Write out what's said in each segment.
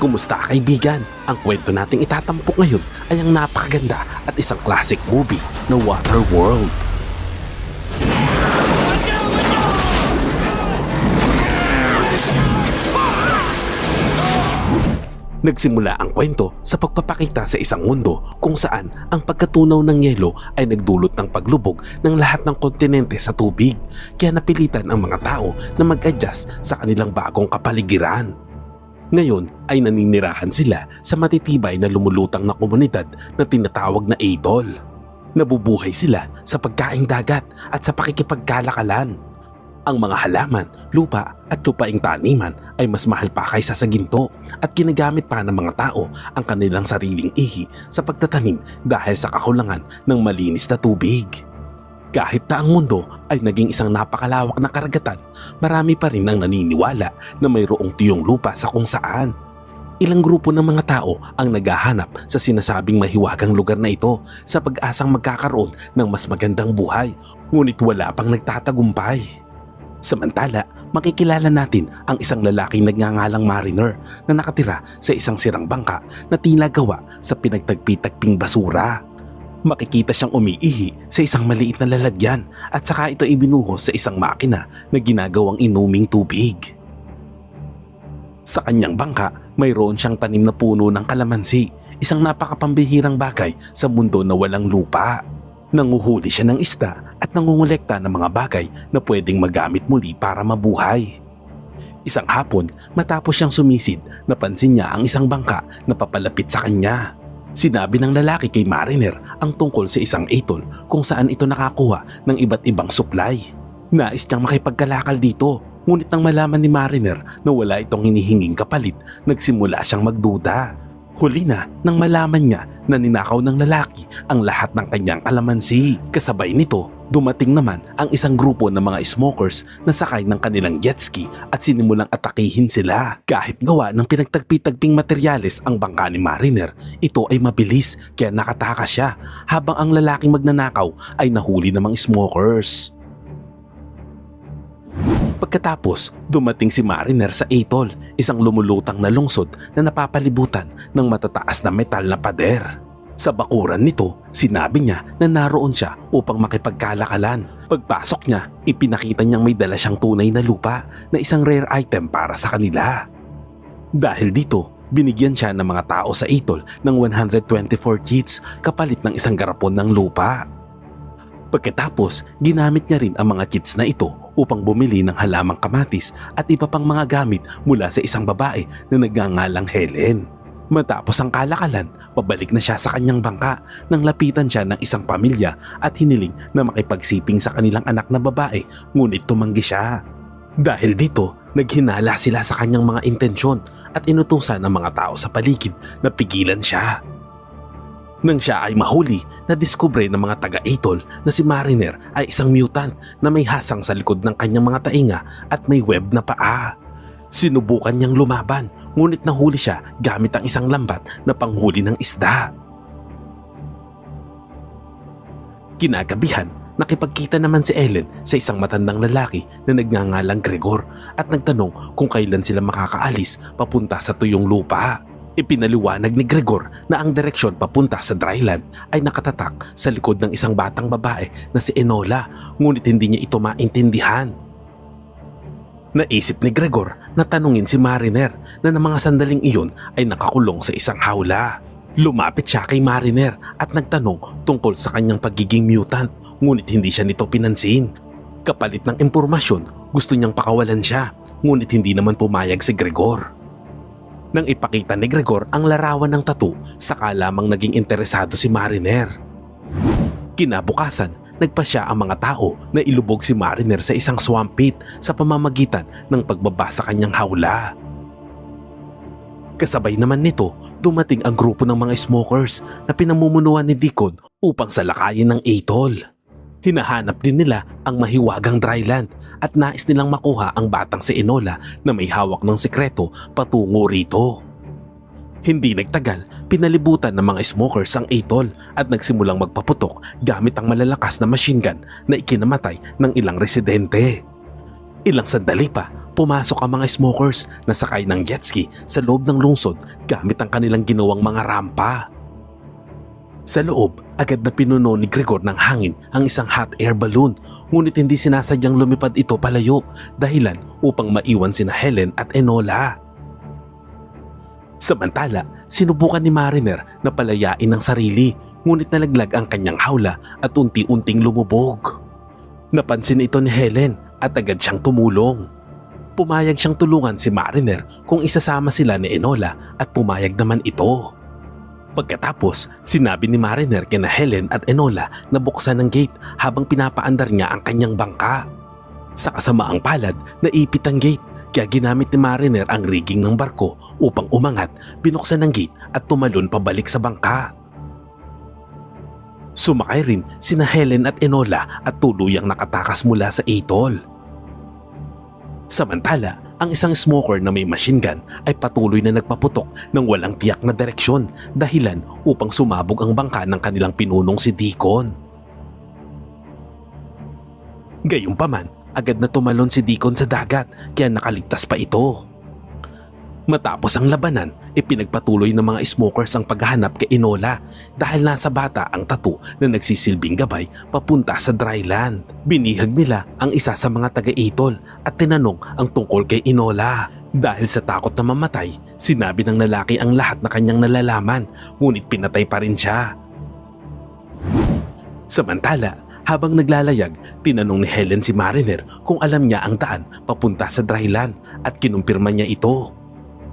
Kumusta kaibigan? Ang kwento nating itatampok ngayon ay ang napakaganda at isang classic movie na Waterworld. Nagsimula ang kwento sa pagpapakita sa isang mundo kung saan ang pagkatunaw ng yelo ay nagdulot ng paglubog ng lahat ng kontinente sa tubig, kaya napilitan ang mga tao na mag-adjust sa kanilang bagong kapaligiran. Ngayon ay naninirahan sila sa matitibay na lumulutang na komunidad na tinatawag na atoll. Nabubuhay sila sa pagkaing dagat at sa pakikipagkalakalan. Ang mga halaman, lupa at lupaing taniman ay mas mahal pa kaysa sa ginto at ginagamit pa ng mga tao ang kanilang sariling ihi sa pagtatanim dahil sa kakulangan ng malinis na tubig. Kahit na ang mundo ay naging isang napakalawak na karagatan, marami pa rin ang naniniwala na mayroong tiyong lupa sa kung saan. Ilang grupo ng mga tao ang naghahanap sa sinasabing mahiwagang lugar na ito sa pag-asang magkakaroon ng mas magandang buhay, ngunit wala pang nagtatagumpay. Samantala, makikilala natin ang isang lalaking nagngangalang Mariner na nakatira sa isang sirang bangka na tila gawa sa pinagtagpi-tagping basura. Makikita siyang umiihi sa isang maliit na lalagyan at saka ito ibinuhos sa isang makina na ginagawang inuming tubig. Sa kanyang bangka, mayroon siyang tanim na puno ng kalamansi, isang napakapambihirang bagay sa mundo na walang lupa. Nanguhuli siya ng isda at nangungulekta ng mga bagay na pwedeng magamit muli para mabuhay. Isang hapon, matapos siyang sumisid, napansin niya ang isang bangka na papalapit sa kanya. Sinabi ng lalaki kay Mariner ang tungkol sa isang atoll kung saan ito nakakuha ng iba't ibang supply. Nais niyang makipagkalakal dito, ngunit nang malaman ni Mariner na wala itong hinihinging kapalit, nagsimula siyang magduda. Huli na nang malaman niya na ninakaw ng lalaki ang lahat ng kanyang kalamansi. Kasabay nito, dumating naman ang isang grupo ng mga smokers na sakay ng kanilang jet ski at sinimulang atakihin sila. Kahit gawa ng pinagtagpi-tagping materyales ang bangka ni Mariner, ito ay mabilis kaya nakatakas siya habang ang lalaking magnanakaw ay nahuli ng mga smokers. Pagkatapos, dumating si Mariner sa atoll, isang lumulutang na lungsod na napapalibutan ng matataas na metal na pader. Sa bakuran nito, sinabi niya na naroon siya upang makipagkalakalan. Pagpasok niya, ipinakita niyang may dala siyang tunay na lupa na isang rare item para sa kanila. Dahil dito, binigyan siya ng mga tao sa atoll ng 124 cheats kapalit ng isang garapon ng lupa. Pagkatapos, ginamit niya rin ang mga cheats na ito upang bumili ng halamang kamatis at iba pang mga gamit mula sa isang babae na nagngangalang Helen. Matapos ang kalakalan, pabalik na siya sa kanyang bangka nang lapitan siya ng isang pamilya at hiniling na makipagsiping sa kanilang anak na babae, ngunit tumanggi siya. Dahil dito, naghinala sila sa kanyang mga intensyon at inutusan ng mga tao sa paligid na pigilan siya. Nang siya ay mahuli, nadiskubre ng mga taga-atoll na si Mariner ay isang mutant na may hasang sa likod ng kanyang mga tainga at may web na paa. Sinubukan niyang lumaban, ngunit nahuli siya gamit ang isang lambat na panghuli ng isda. Kinagabihan, nakipagkita naman si Ellen sa isang matandang lalaki na nagngangalang Gregor at nagtanong kung kailan sila makakaalis papunta sa tuyong lupa. Ipinaliwanag ni Gregor na ang direksyon papunta sa dryland ay nakatatak sa likod ng isang batang babae na si Enola, ngunit hindi niya ito maintindihan. Naisip ni Gregor na tanungin si Mariner na ng mga sandaling iyon ay nakakulong sa isang hawla. Lumapit siya kay Mariner at nagtanong tungkol sa kanyang pagiging mutant, ngunit hindi siya nito pinansin. Kapalit ng impormasyon, gusto niyang pakawalan siya, ngunit hindi naman pumayag si Gregor. Nang ipakita ni Gregor ang larawan ng tattoo, saka lamang naging interesado si Mariner. Kinabukasan, nagpasya ang mga tao na ilubog si Mariner sa isang swamp pit sa pamamagitan ng pagbaba sa kanyang hawla. Kasabay naman nito, dumating ang grupo ng mga smokers na pinamumunuan ni Deacon upang salakayin ng atoll. Hinahanap din nila ang mahiwagang dryland at nais nilang makuha ang batang si Enola na may hawak ng sikreto patungo rito. Hindi nagtagal, pinalibutan ng mga smokers ang atoll at nagsimulang magpaputok gamit ang malalakas na machine gun na ikinamatay ng ilang residente. Ilang sandali pa, pumasok ang mga smokers na sakay ng jet ski sa loob ng lungsod gamit ang kanilang ginawang mga rampa. Sa loob, agad na pinuno ni Gregor ng hangin ang isang hot air balloon, ngunit hindi sinasadyang lumipad ito palayo dahilan upang maiwan sina Helen at Enola. Samantala, sinubukan ni Mariner na palayain ang sarili, ngunit nalaglag ang kanyang hawla at unti-unting lumubog. Napansin ito ni Helen at agad siyang tumulong. Pumayag siyang tulungan si Mariner kung isasama sila ni Enola at pumayag naman ito. Pagkatapos, sinabi ni Mariner kina Helen at Enola na buksan ang gate habang pinapaandar niya ang kanyang bangka. Sa kasamaang palad, naipit ang gate kaya ginamit ni Mariner ang rigging ng barko upang umangat, binuksan ang gate at tumalon pabalik sa bangka. Sumakay rin sina Helen at Enola at tuluyang nakatakas mula sa atol. Samantala, ang isang smoker na may machine gun ay patuloy na nagpaputok ng walang tiyak na direksyon dahilan upang sumabog ang bangka ng kanilang pinunong si Deacon. Gayunpaman, agad na tumalon si Deacon sa dagat kaya nakaligtas pa ito. Matapos ang labanan, ipinagpatuloy ng mga smokers ang paghahanap kay Enola dahil nasa bata ang tattoo na nagsisilbing gabay papunta sa dry land. Binihag nila ang isa sa mga taga-atol at tinanong ang tungkol kay Enola. Dahil sa takot na mamatay, sinabi ng lalaki ang lahat na kanyang nalalaman, ngunit pinatay pa rin siya. Samantala, habang naglalayag, tinanong ni Helen si Mariner kung alam niya ang daan papunta sa dry land at kinumpirma niya ito.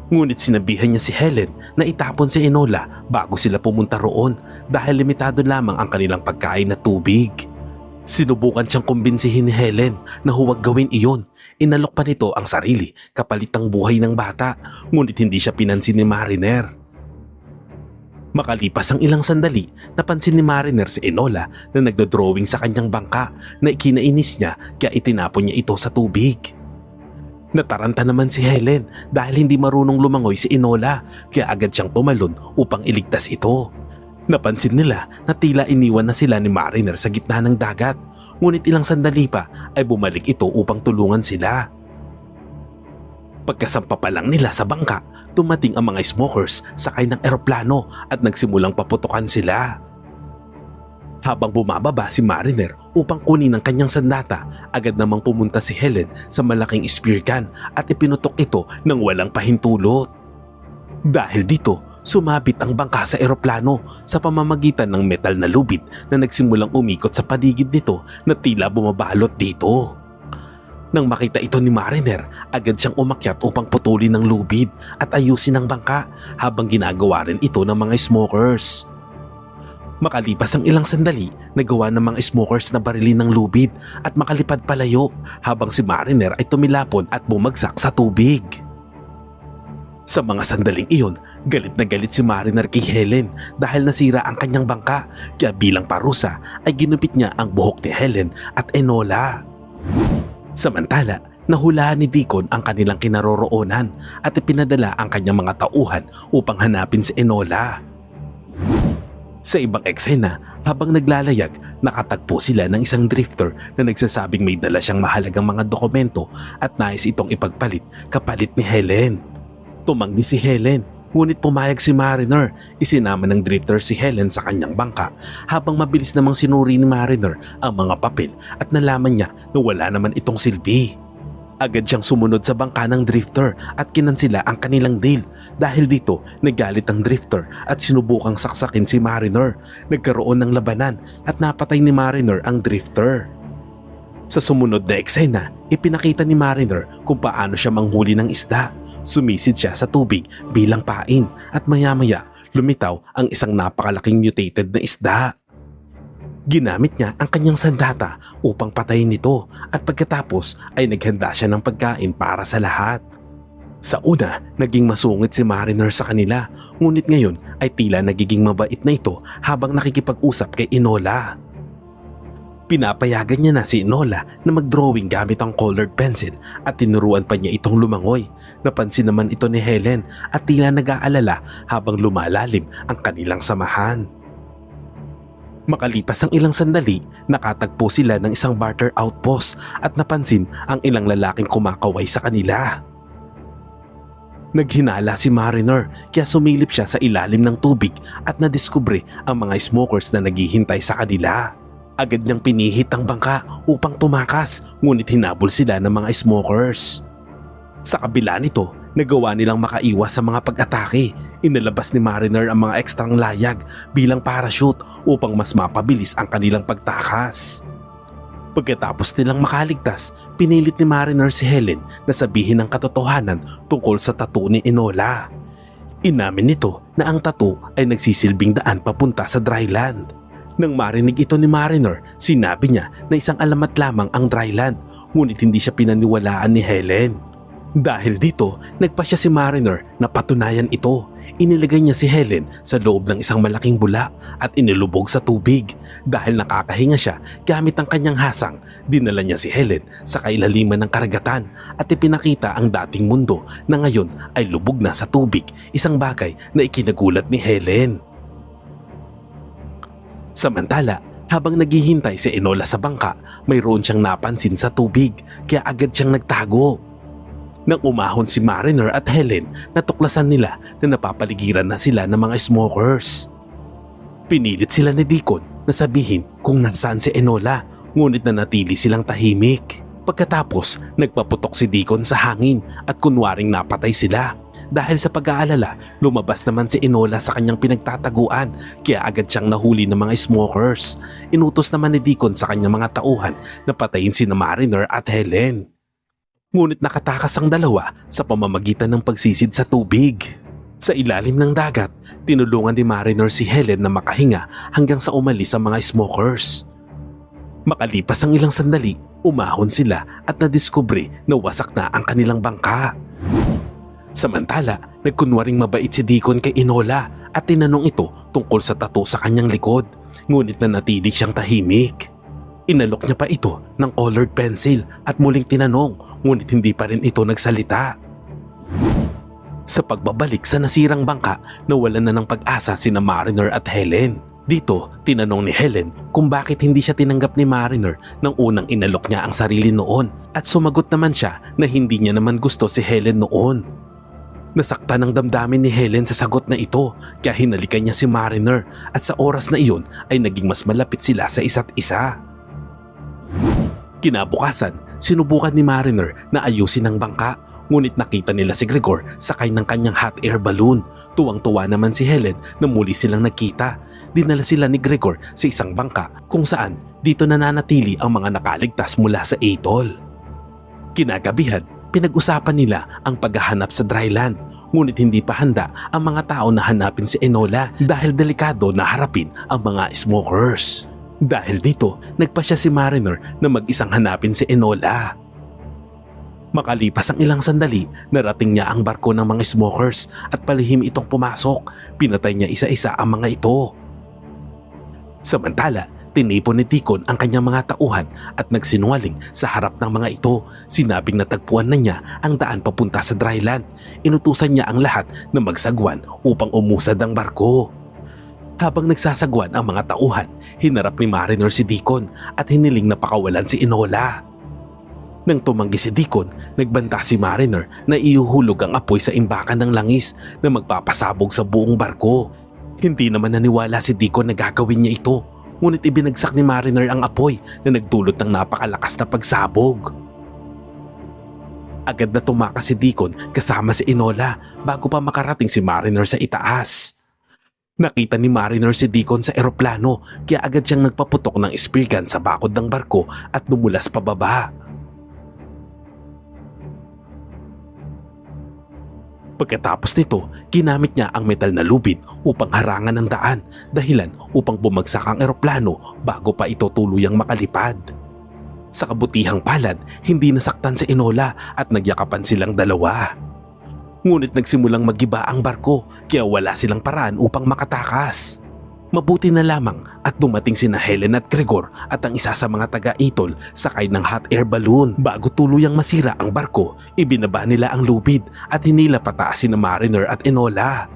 Ngunit sinabihan niya si Helen na itapon si Enola bago sila pumunta roon dahil limitado lamang ang kanilang pagkain at tubig. Sinubukan siyang kumbinsihin ni Helen na huwag gawin iyon. Inalok pa nito ang sarili kapalit ang buhay ng bata, ngunit hindi siya pinansin ni Mariner. Makalipas ang ilang sandali, napansin ni Mariner si Enola na nagdodrawing sa kanyang bangka na ikinainis niya kaya itinapon niya ito sa tubig. Nataranta naman si Helen dahil hindi marunong lumangoy si Enola kaya agad siyang tumalon upang iligtas ito. Napansin nila na tila iniwan na sila ni Mariner sa gitna ng dagat, ngunit ilang sandali pa ay bumalik ito upang tulungan sila. Pagkasampa pa lang nila sa bangka, dumating ang mga smokers sakay ng eroplano at nagsimulang paputukan sila. Habang bumababa si Mariner upang kunin ang kanyang sandata, agad namang pumunta si Helen sa malaking spear gun at ipinutok ito ng walang pahintulot. Dahil dito, sumabit ang bangka sa eroplano sa pamamagitan ng metal na lubid na nagsimulang umikot sa paligid nito na tila bumabalot dito. Nang makita ito ni Mariner, agad siyang umakyat upang putulin ng lubid at ayusin ang bangka habang ginagawa rin ito ng mga smokers. Makalipas ang ilang sandali, nagawa ng mga smokers na barilin ng lubid at makalipad palayo habang si Mariner ay tumilapon at bumagsak sa tubig. Sa mga sandaling iyon, galit na galit si Mariner kay Helen dahil nasira ang kanyang bangka kaya bilang parusa ay ginupit niya ang buhok ni Helen at Enola. Samantala, nahulaan ni Deacon ang kanilang kinaroroonan at ipinadala ang kanyang mga tauhan upang hanapin si Enola. Sa ibang eksena, habang naglalayag, nakatagpo sila ng isang drifter na nagsasabing may dala siyang mahalagang mga dokumento at nais itong ipagpalit kapalit ni Helen. Tumanggi si Helen, ngunit pumayag si Mariner. Isinama ng drifter si Helen sa kanyang bangka habang mabilis namang sinuri ni Mariner ang mga papel at nalaman niya na wala naman itong silbi. Agad siyang sumunod sa bangka ng drifter at kinansila ang kanilang deal. Dahil dito, nagalit ang drifter at sinubukang saksakin si Mariner. Nagkaroon ng labanan at napatay ni Mariner ang drifter. Sa sumunod na eksena, ipinakita ni Mariner kung paano siya manghuli ng isda. Sumisid siya sa tubig bilang pain at maya-maya lumitaw ang isang napakalaking mutated na isda. Ginamit niya ang kanyang sandata upang patayin ito at pagkatapos ay naghanda siya ng pagkain para sa lahat. Sa una, naging masungit si Mariner sa kanila, ngunit ngayon ay tila nagiging mabait na ito habang nakikipag-usap kay Enola. Pinapayagan niya na si Enola na mag-drawing gamit ang colored pencil at tinuruan pa niya itong lumangoy. Napansin naman ito ni Helen at tila nag-aalala habang lumalalim ang kanilang samahan. Makalipas ang ilang sandali, nakatagpo sila ng isang barter outpost at napansin ang ilang lalaking kumakaway sa kanila. Naghinala si Mariner kaya sumilip siya sa ilalim ng tubig at nadiskubre ang mga smokers na naghihintay sa kanila. Agad niyang pinihit ang bangka upang tumakas, ngunit hinabol sila ng mga smokers. Sa kabila nito, nagawa nilang makaiwas sa mga pag-atake. Inilabas ni Mariner ang mga ekstrang layag bilang parachute upang mas mapabilis ang kanilang pagtakas. Pagkatapos nilang makaligtas, pinilit ni Mariner si Helen na sabihin ang katotohanan tungkol sa tattoo ni Enola. Inamin nito na ang tattoo ay nagsisilbing daan papunta sa dryland. Nang marinig ito ni Mariner, sinabi niya na isang alamat lamang ang dryland, ngunit hindi siya pinaniwalaan ni Helen. Dahil dito, nagpasya si Mariner na patunayan ito. Inilagay niya si Helen sa loob ng isang malaking bulak at inilubog sa tubig. Dahil nakakahinga siya gamit ang kanyang hasang, dinala niya si Helen sa kailaliman ng karagatan at ipinakita ang dating mundo na ngayon ay lubog na sa tubig, isang bagay na ikinagulat ni Helen. Samantala, habang naghihintay si Enola sa bangka, mayroon siyang napansin sa tubig kaya agad siyang nagtago. Nang umahon si Mariner at Helen, natuklasan nila na napapaligiran na sila ng mga smokers. Pinilit sila ni Deacon na sabihin kung nasaan si Enola, ngunit nanatili silang tahimik. Pagkatapos, nagpaputok si Deacon sa hangin at kunwaring napatay sila. Dahil sa pag-aalala, lumabas naman si Enola sa kanyang pinagtataguan kaya agad siyang nahuli ng mga smokers. Inutos naman ni Deacon sa kanyang mga tauhan na patayin sina Mariner at Helen. Ngunit nakatakas ang dalawa sa pamamagitan ng pagsisid sa tubig. Sa ilalim ng dagat, tinulungan ni Mariner si Helen na makahinga hanggang sa umalis ang mga smokers. Makalipas ang ilang sandali, umahon sila at nadiskubre na wasak na ang kanilang bangka. Samantala, nagkunwaring mabait si Deacon kay Enola at tinanong ito tungkol sa tattoo sa kanyang likod, ngunit nanatili siyang tahimik. Inalok niya pa ito ng colored pencil at muling tinanong, ngunit hindi pa rin ito nagsalita. Sa pagbabalik sa nasirang bangka, nawalan na ng pag-asa sina Mariner at Helen. Dito, tinanong ni Helen kung bakit hindi siya tinanggap ni Mariner nang unang inalok niya ang sarili noon at sumagot naman siya na hindi niya naman gusto si Helen noon. Nasaktan ang damdamin ni Helen sa sagot na ito kaya hinalikan niya si Mariner at sa oras na iyon ay naging mas malapit sila sa isa't isa. Kinabukasan, sinubukan ni Mariner na ayusin ang bangka, ngunit nakita nila si Gregor sakay ng kanyang hot air balloon. Tuwang-tuwa naman si Helen na muli silang nagkita. Dinala sila ni Gregor sa isang bangka kung saan dito nananatili ang mga nakaligtas mula sa atoll. Kinagabihan, pinag-usapan nila ang paghahanap sa dryland, ngunit hindi pa handa ang mga tao na hanapin si Enola dahil delikado na harapin ang mga smokers. Dahil dito, nagpasya si Mariner na mag-isang hanapin si Enola. Makalipas ang ilang sandali, narating niya ang barko ng mga smokers at palihim itong pumasok. Pinatay niya isa-isa ang mga ito. Samantala, tinipon ni Deacon ang kanyang mga tauhan at nagsinungaling sa harap ng mga ito. Sinabing natagpuan na niya ang daan papunta sa dryland. Inutusan niya ang lahat na magsagwan upang umusad ang barko. Habang nagsasagwan ang mga tauhan, hinarap ni Mariner si Deacon at hiniling na pakawalan si Enola. Nang tumanggi si Deacon, nagbanta si Mariner na ihuhulog ang apoy sa imbakan ng langis na magpapasabog sa buong barko. Hindi naman naniwala si Deacon na gagawin niya ito, ngunit ibinagsak ni Mariner ang apoy na nagdulot ng napakalakas na pagsabog. Agad na tumakas si Deacon kasama si Enola bago pa makarating si Mariner sa itaas. Nakita ni Mariner si Deacon sa eroplano kaya agad siyang nagpaputok ng spear gun sa bakod ng barko at dumulas pababa. Pagkatapos nito, ginamit niya ang metal na lubid upang harangan ang daan, dahilan upang bumagsak ang eroplano bago pa ito tuluyang makalipad. Sa kabutihang palad, hindi nasaktan si Enola at nagyakapan silang dalawa. Ngunit nagsimulang magiba ang barko kaya wala silang paraan upang makatakas. Mabuti na lamang at dumating sina Helen at Gregor at ang isa sa mga taga-atoll sakay ng hot air balloon. Bago tuluyang masira ang barko, ibinaba nila ang lubid at hinila pataas sina Mariner at Enola.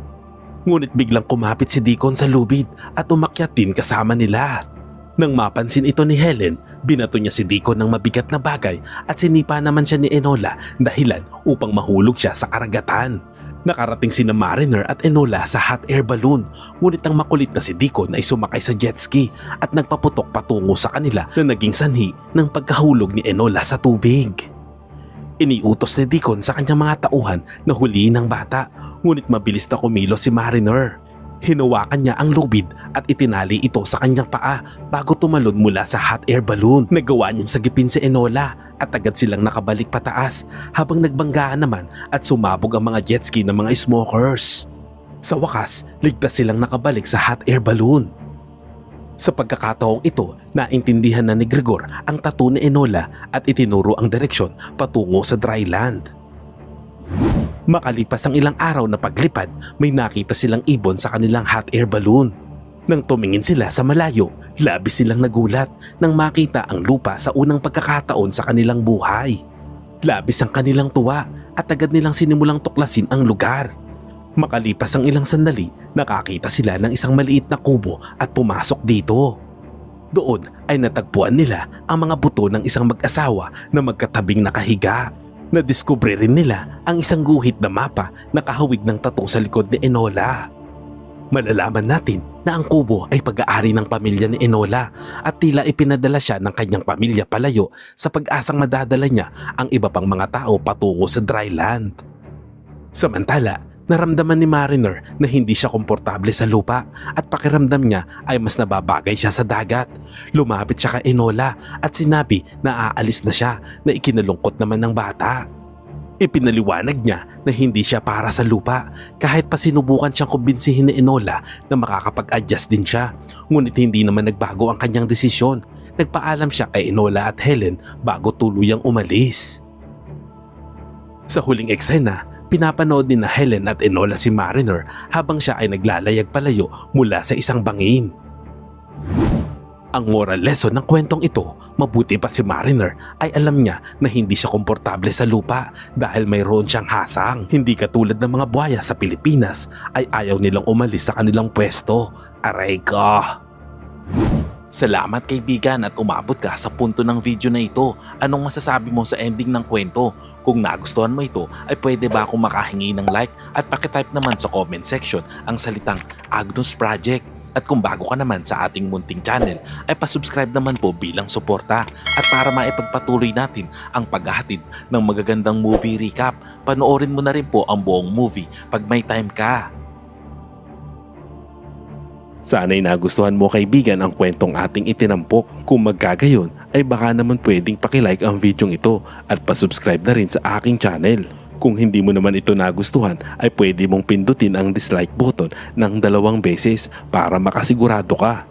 Ngunit biglang kumapit si Deacon sa lubid at umakyat din kasama nila. Nang mapansin ito ni Helen, binato niya si Deacon ng mabigat na bagay at sinipa naman siya ni Enola dahilan upang mahulog siya sa karagatan. Nakarating sina Mariner at Enola sa hot air balloon, ngunit ang makulit na si Deacon ay sumakay sa jet ski at nagpaputok patungo sa kanila na naging sanhi ng pagkahulog ni Enola sa tubig. Iniutos ni Deacon sa kanyang mga tauhan na huliin ang bata, ngunit mabilis na kumilos si Mariner. Hinawakan niya ang lubid at itinali ito sa kanyang paa bago tumalon mula sa hot air balloon. Nagawa niyang sagipin si Enola at agad silang nakabalik pataas habang nagbanggaan naman at sumabog ang mga jet ski ng mga smokers. Sa wakas, ligtas silang nakabalik sa hot air balloon. Sa pagkakataong ito, naintindihan na ni Gregor ang tattoo ni Enola at itinuro ang direksyon patungo sa dry land. Makalipas ang ilang araw na paglipad, may nakita silang ibon sa kanilang hot air balloon. Nang tumingin sila sa malayo, labis silang nagulat nang makita ang lupa sa unang pagkakataon sa kanilang buhay. Labis ang kanilang tuwa at agad nilang sinimulang tuklasin ang lugar. Makalipas ang ilang sandali, nakakita sila ng isang maliit na kubo at pumasok dito. Doon ay natagpuan nila ang mga buto ng isang mag-asawa na magkatabing nakahiga. Nadiskubre rin nila ang isang guhit na mapa na kahawig ng tattoo sa likod ni Enola. Malalaman natin na ang kubo ay pag-aari ng pamilya ni Enola at tila ipinadala siya ng kanyang pamilya palayo sa pag-asang madadala niya ang iba pang mga tao patungo sa dry land. Samantala, naramdaman ni Mariner na hindi siya komportable sa lupa at pakiramdam niya ay mas nababagay siya sa dagat. Lumapit siya kay Enola at sinabi na aalis na siya na ikinalungkot naman ng bata. Ipinaliwanag niya na hindi siya para sa lupa kahit pa sinubukan siyang kumbinsihin ni Enola na makakapag-adjust din siya. Ngunit hindi naman nagbago ang kanyang desisyon. Nagpaalam siya kay Enola at Helen bago tuluyang umalis. Sa huling eksena, pinapanood ni na Helen at Enola si Mariner habang siya ay naglalayag palayo mula sa isang bangin. Ang moral lesson ng kwentong ito, mabuti pa si Mariner ay alam niya na hindi siya komportable sa lupa dahil mayroon siyang hasang. Hindi katulad ng mga buhaya sa Pilipinas ay ayaw nilang umalis sa kanilang pwesto. Aray ko! Salamat kaibigan at umabot ka sa punto ng video na ito. Anong masasabi mo sa ending ng kwento? Kung nagustuhan mo ito ay pwede ba akong makahingi ng like at pakitype naman sa comment section ang salitang Agnus Project. At kung bago ka naman sa ating munting channel ay pasubscribe naman po bilang suporta at para maipagpatuloy natin ang paghahatid ng magagandang movie recap. Panoorin mo na rin po ang buong movie pag may time ka. Sana'y nagustuhan mo kaibigan ang kwentong ating itinampok. Kung magkagayon ay baka naman pwedeng pakilike ang videong ito at pasubscribe na rin sa aking channel. Kung hindi mo naman ito nagustuhan ay pwede mong pindutin ang dislike button ng 2 beses para makasigurado ka.